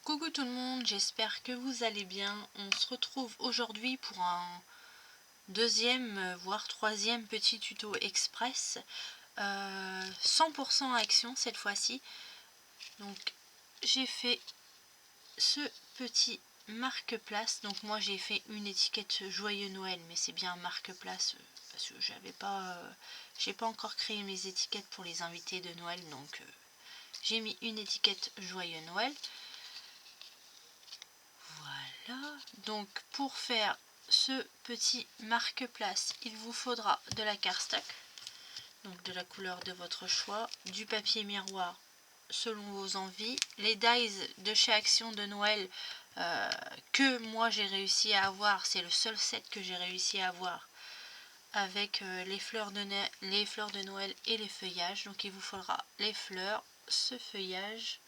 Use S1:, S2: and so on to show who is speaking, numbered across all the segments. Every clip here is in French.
S1: Coucou tout le monde, j'espère que vous allez bien. On se retrouve aujourd'hui pour un deuxième voire troisième petit tuto express 100% action cette fois-ci. Donc j'ai fait ce petit marque-place. Donc moi j'ai fait une étiquette Joyeux Noël, mais c'est bien marque-place parce que j'ai pas encore créé mes étiquettes pour les invités de Noël, donc j'ai mis une étiquette Joyeux Noël. Voilà, donc pour faire ce petit marque-place, il vous faudra de la cardstock, donc de la couleur de votre choix, du papier miroir selon vos envies, les dies de chez Action de Noël que moi j'ai réussi à avoir, c'est le seul set que j'ai réussi à avoir avec les fleurs de Noël et les feuillages. Donc il vous faudra les fleurs, ce feuillage,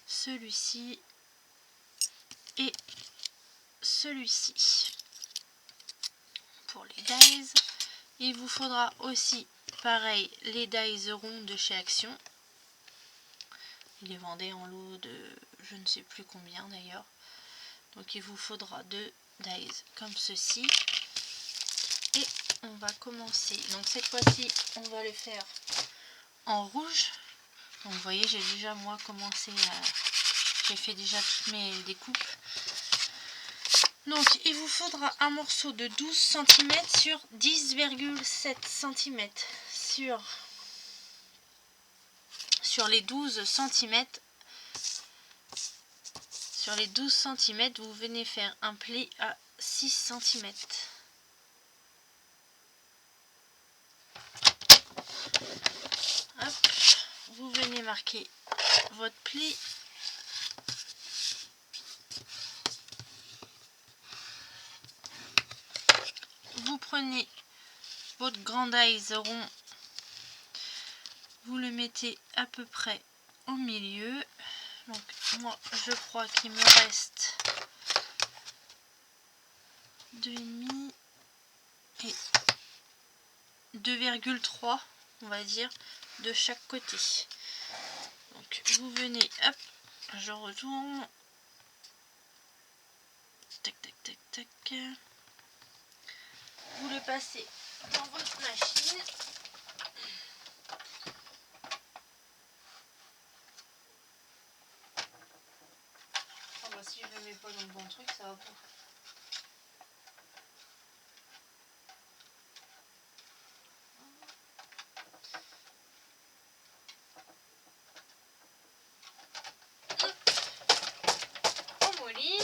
S1: celui-ci et celui-ci. Pour les dies, il vous faudra aussi pareil les dies ronds de chez Action. Il les vendait en lot de je ne sais plus combien d'ailleurs. Donc il vous faudra deux dies comme ceci. Et on va commencer. Donc cette fois-ci on va le faire en rouge. Donc vous voyez, j'ai déjà moi commencé à... J'ai fait déjà toutes mes découpes. Donc il vous faudra un morceau de 12 cm sur 10,7 cm. Sur les 12 cm. Sur les 12 cm, vous venez faire un pli à 6 cm. Hop, vous venez marquer votre pli. Vous prenez votre grand dies rond, vous le mettez à peu près au milieu. Donc moi je crois qu'il me reste 2,5 et 2,3 on va dire de chaque côté. Donc vous venez, hop, je retourne, tac tac tac tac, vous le passez dans votre machine. Oh bah si je le mets pas dans le bon truc, ça va pas. On mouline.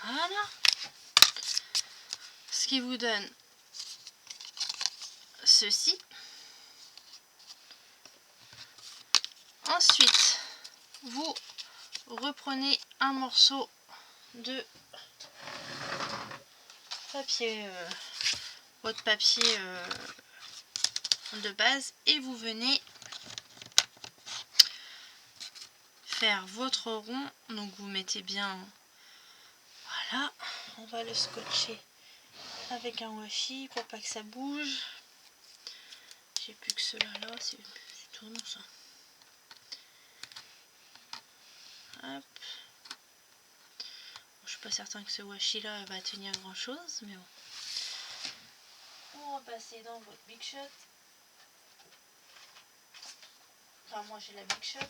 S1: Voilà, ce qui vous donne ceci. Ensuite, vous reprenez un morceau de papier, votre papier de base, et vous venez faire votre rond. Donc vous mettez bien, voilà, on va le scotcher avec un washi pour pas que ça bouge. J'ai plus que cela là, c'est tout non ça. Hop. Je suis pas certain que ce washi là va tenir grand chose, mais bon. On va passer dans votre Big Shot. Enfin moi j'ai la Big Shot.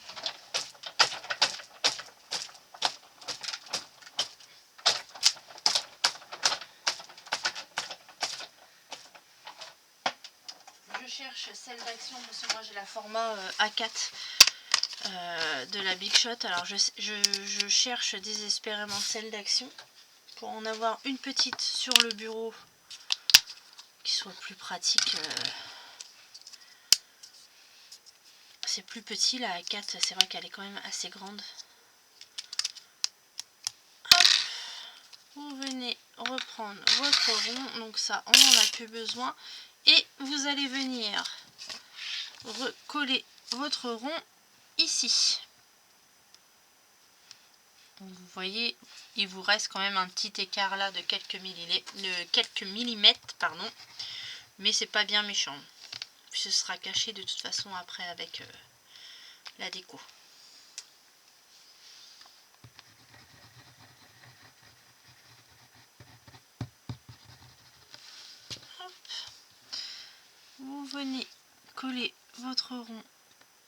S1: Je cherche celle d'Action parce que moi j'ai la format A4 de la Big Shot. Alors je cherche désespérément celle d'Action pour en avoir une petite sur le bureau qui soit plus pratique. C'est plus petit la A4, c'est vrai qu'elle est quand même assez grande. Hop, vous venez reprendre votre rond, donc ça on n'en a plus besoin, et vous allez venir recoller votre rond ici. Donc vous voyez, il vous reste quand même un petit écart là de quelques millimètres, pardon. Mais c'est pas bien méchant. Ce sera caché de toute façon après avec la déco. Hop. Vous venez coller votre rond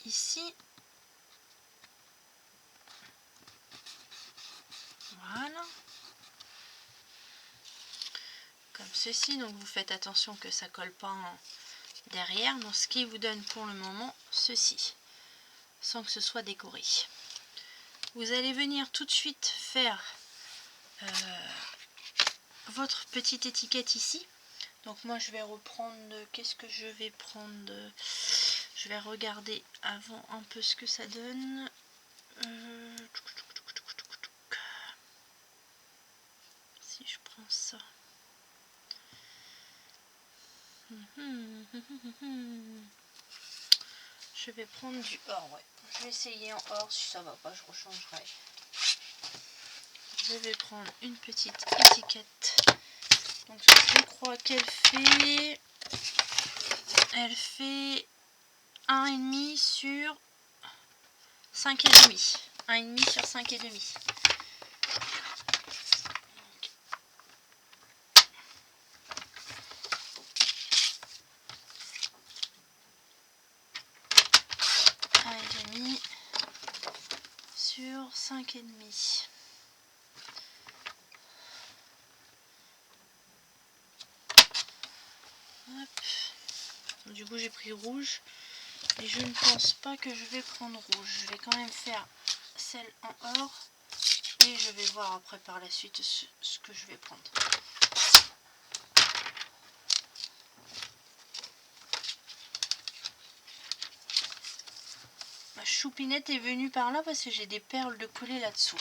S1: ici. Voilà. Comme ceci. Donc vous faites attention que ça colle pas derrière. Donc ce qui vous donne pour le moment ceci. Sans que ce soit décoré. Vous allez venir tout de suite faire votre petite étiquette ici. Donc moi je vais reprendre, qu'est-ce que je vais prendre, je vais regarder avant un peu ce que ça donne. Si je prends ça. Je vais prendre du or, ouais. Je vais essayer en or, si ça va pas je rechangerai. Je vais prendre une petite étiquette. Donc je crois qu'elle fait... Elle fait 1,5 sur 5,5. 1,5 sur 5,5. Sur 5,5. Hop. Du coup j'ai pris rouge et je ne pense pas que je vais prendre rouge. Je vais quand même faire celle en or et je vais voir après par la suite ce que je vais prendre. Ma choupinette est venue par là parce que j'ai des perles de coller là-dessous.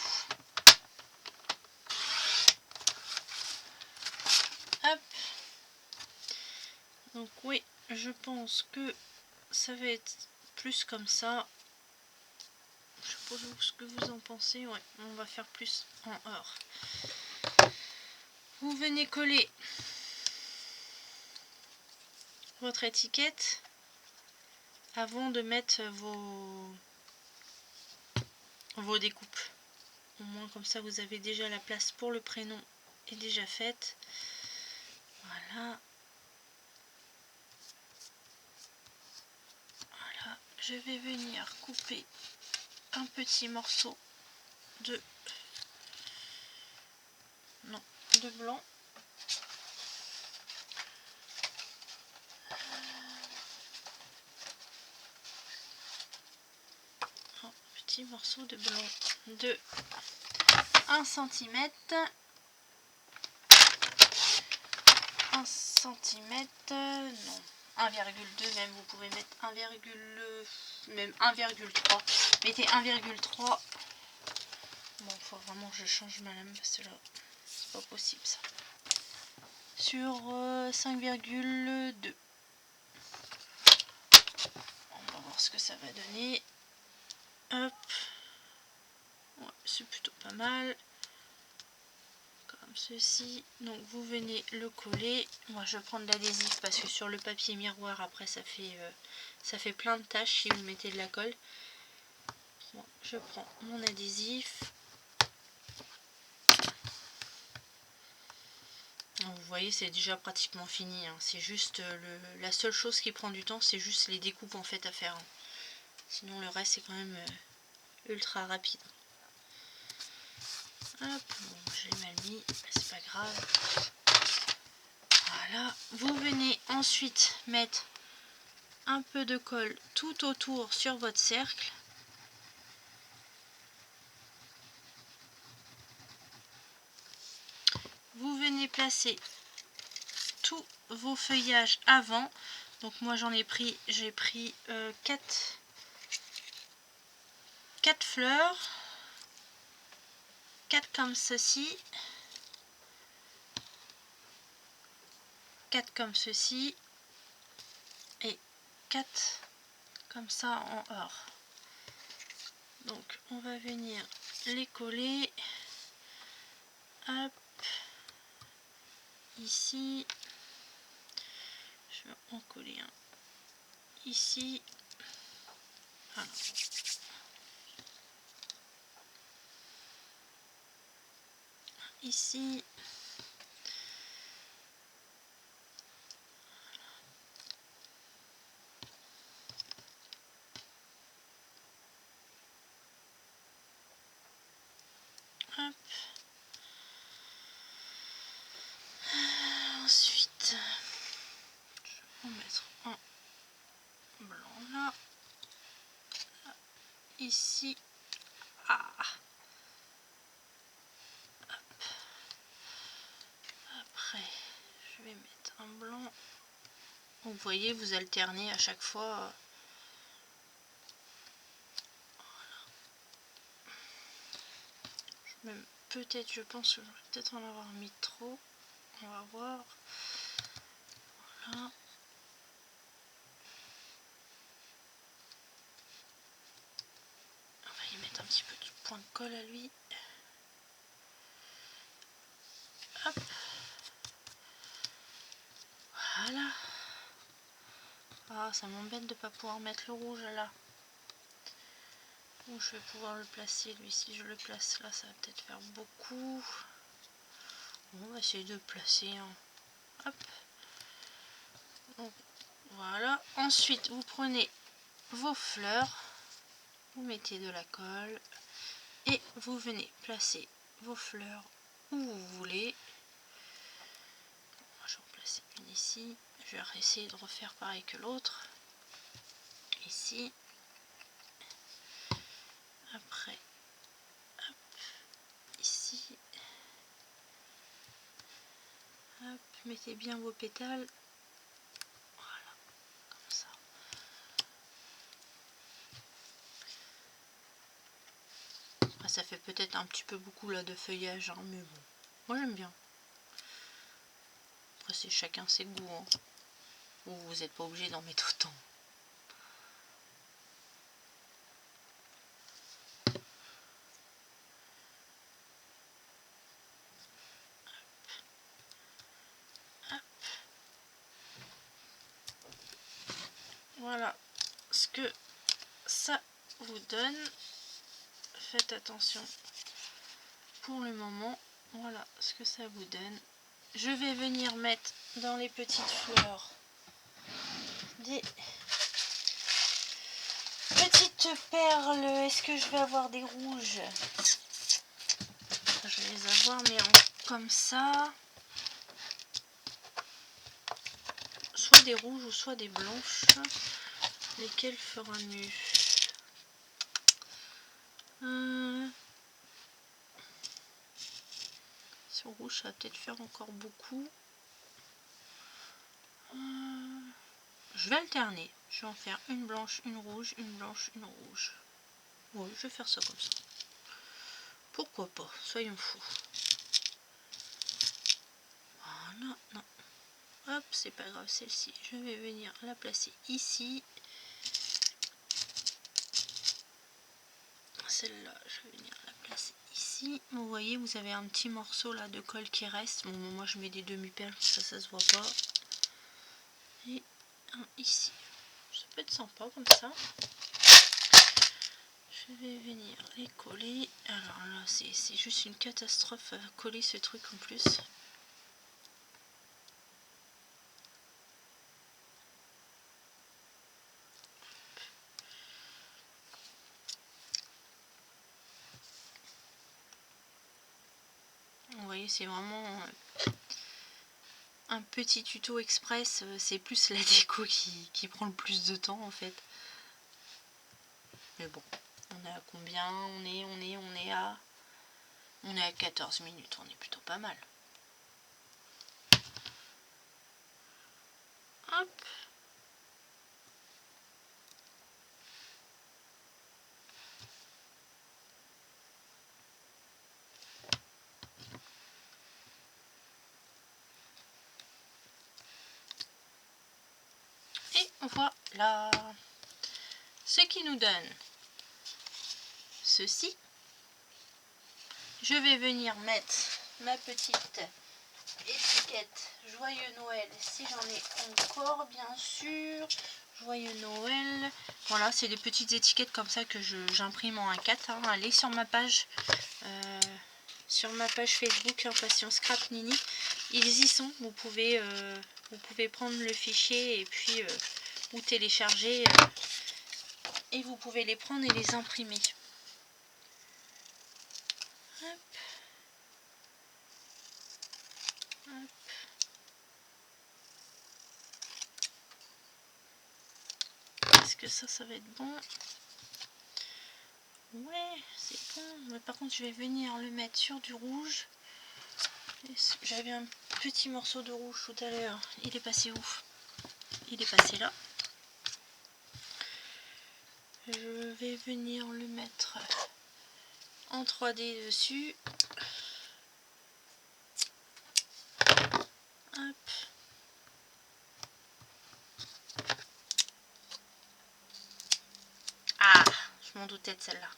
S1: Hop. Donc oui, je pense que ça va être plus comme ça. Je sais pas ce que vous en pensez. Ouais, on va faire plus en or. Vous venez coller votre étiquette avant de mettre vos découpes. Au moins comme ça vous avez déjà la place pour le prénom est déjà faite. Voilà. Voilà. Je vais venir couper un petit morceau de blanc. Un petit morceau de blanc de 1 cm. 1 cm, non, 1,2 même, vous pouvez mettre 1,3. Mettez 1,3. Bon, il faut vraiment que je change ma lame parce que là, c'est pas possible ça. Sur 5,2. On va voir ce que ça va donner. Hop. Ouais, c'est plutôt pas mal. Comme ceci. Donc vous venez le coller. Moi je vais prendre l'adhésif parce que sur le papier miroir après ça fait plein de taches si vous mettez de la colle. Bon, je prends mon adhésif. Donc, vous voyez c'est déjà pratiquement fini. Hein. C'est juste la seule chose qui prend du temps, c'est juste les découpes en fait à faire. Hein. Sinon le reste c'est quand même ultra rapide. Hop, bon, j'ai mal mis, c'est pas grave. Voilà, vous venez ensuite mettre un peu de colle tout autour sur votre cercle. Vous venez placer tous vos feuillages avant. Donc moi j'ai pris 4 fleurs, 4 comme ceci, 4 comme ceci et 4 comme ça en or. Donc on va venir les coller. Hop. Ici. Je vais en coller un ici. Voilà. Ici. Hop. Ensuite, je vais en mettre un blanc là. Là. Ici. Ah. Hop. Après, je vais mettre un blanc. Vous voyez, vous alternez à chaque fois. Même peut-être, je pense que je vais peut-être en avoir mis trop. On va voir. Voilà. On va y mettre un petit peu de point de colle à lui. Hop. Voilà. Ah, ça m'embête de ne pas pouvoir mettre le rouge là. Où je vais pouvoir le placer, lui. Si je le place là, ça va peut-être faire beaucoup. On va essayer de le placer. Hein. Hop. Donc, voilà. Ensuite, vous prenez vos fleurs. Vous mettez de la colle. Et vous venez placer vos fleurs où vous voulez. Moi, je vais en placer une ici. Je vais essayer de refaire pareil que l'autre. Ici. Après, hop, ici. Hop, mettez bien vos pétales. Voilà, comme ça. Après, ça fait peut-être un petit peu beaucoup là de feuillage, hein, mais bon. Moi j'aime bien. Après, c'est chacun ses goûts. Hein. Vous n'êtes pas obligé d'en mettre autant. Voilà ce que ça vous donne. Faites attention pour le moment. Voilà ce que ça vous donne. Je vais venir mettre dans les petites fleurs des petites perles. Est-ce que je vais avoir des rouges? Je vais les avoir, mais comme ça. Soit des rouges ou soit des blanches. Lesquelles fera mieux? Sur rouge, ça va peut-être faire encore beaucoup. Je vais alterner. Je vais en faire une blanche, une rouge, une blanche, une rouge. Oui, je vais faire ça comme ça. Pourquoi pas? Soyons fous. Voilà, non. Hop, c'est pas grave, celle-ci. Je vais venir la placer ici. Celle-là, je vais venir la placer ici. Vous voyez, vous avez un petit morceau là de colle qui reste. Bon, moi je mets des demi-perles, ça se voit pas. Et un ici. Ça peut être sympa comme ça. Je vais venir les coller. Alors là, c'est juste une catastrophe à coller ce truc en plus. Vous voyez, c'est vraiment un petit tuto express. C'est plus la déco qui prend le plus de temps en fait. Mais bon, on est à combien? On est à 14 minutes, on est plutôt pas mal. Hop. Et voilà ce qui nous donne ceci. je vais venir mettre ma petite étiquette Joyeux Noël, si j'en ai encore, bien sûr. Joyeux Noël. Voilà, c'est des petites étiquettes comme ça que j'imprime en A4. Hein. Allez sur ma page Facebook, Passion Scrap Nini. Ils y sont. Vous pouvez prendre le fichier et puis ou télécharger et vous pouvez les prendre et les imprimer. Hop. Hop. Est-ce que ça va être bon? Ouais, c'est bon. Mais par contre, je vais venir le mettre sur du rouge. J'avais un petit morceau de rouge tout à l'heure. Il est passé où? Il est passé là. Je vais venir le mettre en 3D dessus. Hop. Ah, je m'en doutais de celle-là.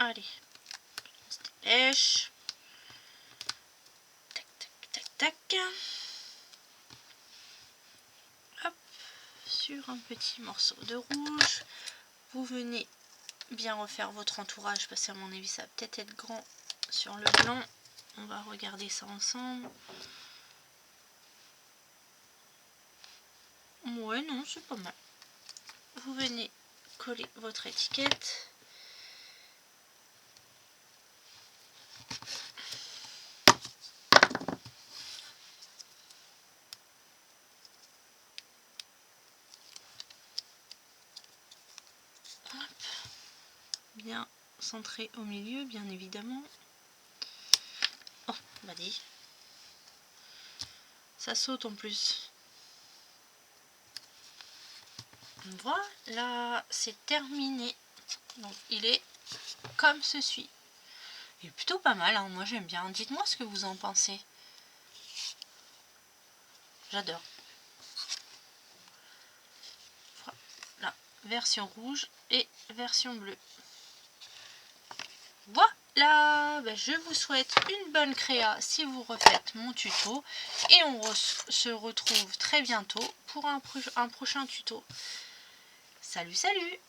S1: Allez, on se dépêche. Tac, tac, tac, tac. Hop, sur un petit morceau de rouge. Vous venez bien refaire votre entourage parce qu'à mon avis ça va peut-être être grand sur le blanc. On va regarder ça ensemble. Ouais, non, c'est pas mal. Vous venez coller votre étiquette. Hop. Bien centré au milieu, bien évidemment. Oh, bah dis. Ça saute en plus. Voilà, c'est terminé. Donc il est comme ceci. Il est plutôt pas mal, hein. Moi j'aime bien. Dites-moi ce que vous en pensez. J'adore. Voilà, version rouge et version bleue. Voilà, ben, je vous souhaite une bonne créa si vous refaites mon tuto. Et on se retrouve très bientôt pour un prochain tuto. Salut, salut!